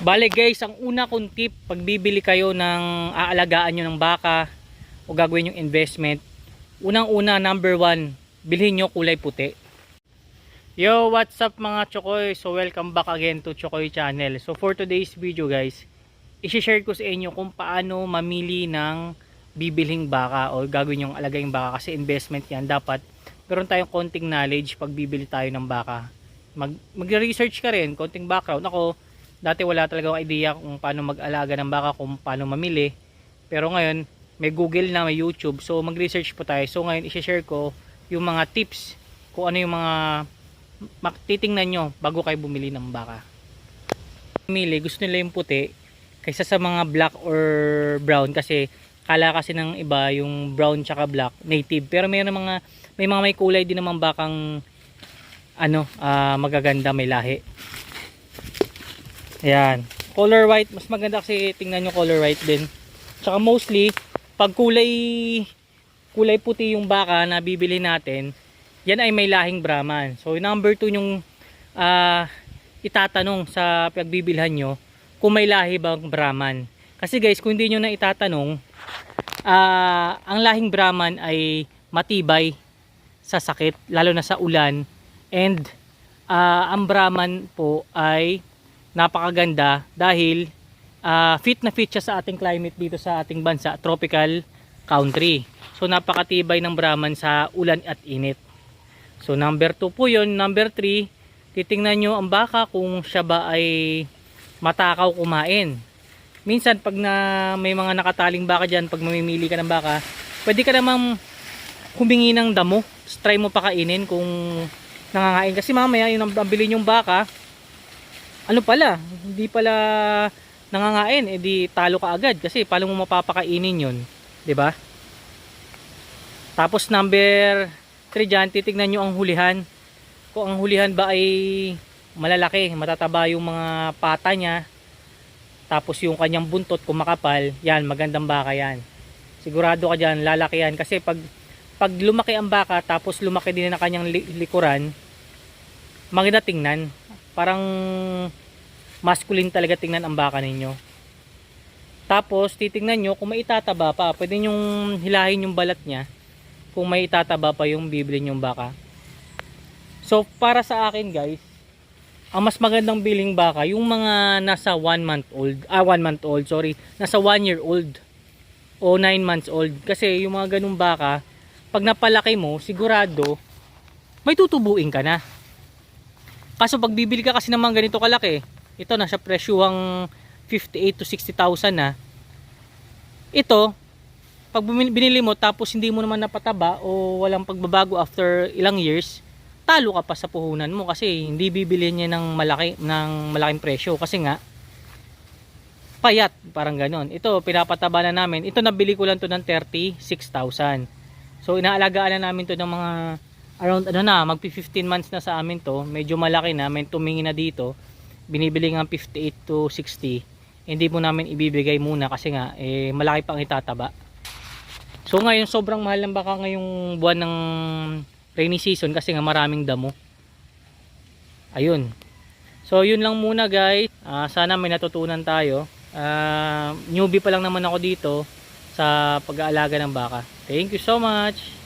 Bale guys, ang una kong tip pag bibili kayo ng aalagaan nyo ng baka o gagawin yung investment, unang-una, number one, bilhin nyo kulay puti. Yo, what's up mga Chokoy? So welcome back again to Chokoy channel. So for today's video guys, i-share ko sa inyo kung paano mamili ng bibilhing baka o gagawin yung alagaing baka, kasi investment yan. Dapat meron tayong konting knowledge pag bibili tayo ng baka. Mag-research ka rin, konting background. Ako dati wala talaga akong idea kung paano mag-alaga ng baka, kung paano mamili. Pero ngayon, may Google na, may YouTube. So mag-research po tayo. So ngayon, i-share ko yung mga tips kung ano yung mga titingnan nyo bago kayo bumili ng baka. Pumili, gusto nila yung puti kaysa sa mga black or brown, kasi kala kasi ng iba yung brown tsaka black native, pero may mga may kulay din naman bakang magaganda, may lahi. Ayan, color white, mas maganda kasi tingnan nyo color white din. Tsaka mostly pag kulay puti yung baka na bibili natin, yan ay may lahing Brahman. So number 2 yung itatanong sa pagbibilhan nyo kung may lahi bang Brahman. Kasi guys, kung hindi nyo na itatanong, ang lahing Brahman ay matibay sa sakit, lalo na sa ulan. And ang Brahman po ay napakaganda dahil fit na fit siya sa ating climate dito sa ating bansa, tropical country. So napakatibay ng Brahman sa ulan at init. So number 2 po yun. Number 3, titingnan nyo ang baka kung siya ba ay matakaw kumain. Minsan pag may mga nakataling baka dyan, pag mamimili ka ng baka, pwede ka namang humingi ng damo, try mo pakainin kung nangangain. Kasi mamaya yung nabili yung baka, hindi pala nangangain, edi talo ka agad, kasi paano mo mapapakainin yun, 'di ba? Tapos number 3 dyan, titignan nyo ang hulihan. Kung ang hulihan ba ay malalaki, matataba yung mga pata niya, tapos yung kanyang buntot kung makapal, yan, magandang baka yan. Sigurado ka dyan, lalaki yan. Kasi pag lumaki ang baka, tapos lumaki din ang kanyang likuran, maganda tingnan. Parang masculine talaga tingnan ang baka ninyo. Tapos titingnan nyo kung may itataba pa, pwede nyong hilahin yung balat niya kung may itataba pa yung bibili nyong baka. So para sa akin guys, ang mas magandang biling baka yung mga nasa 1 month old, nasa 1 year old o 9 months old. Kasi yung mga ganung baka, pag napalaki mo, sigurado may tutubuin ka na. Kaso pag bibili ka kasi naman ganito kalaki, ito nasa presyuhang 58 to 60,000 na. Ito, pag binili mo tapos hindi mo naman napataba o walang pagbabago after ilang years, talo ka pa sa puhunan mo, kasi hindi bibili niya ng malaking presyo, kasi nga payat, parang ganon. Ito pinapataba na namin. Ito nabili ko lang to ng 36,000. So inaalagaan na namin to ng mga around magpi 15 months na sa amin to. Medyo malaki na, may tumingin na dito. Binibili nga 58 to 60. Hindi mo namin ibibigay muna kasi nga malaki pang itataba. So ngayon sobrang mahal ng baka ngayong buwan ng rainy season, kasi nga maraming damo. Ayun. So yun lang muna guys. Sana may natutunan tayo. Newbie pa lang naman ako dito sa pag-aalaga ng baka. Thank you so much.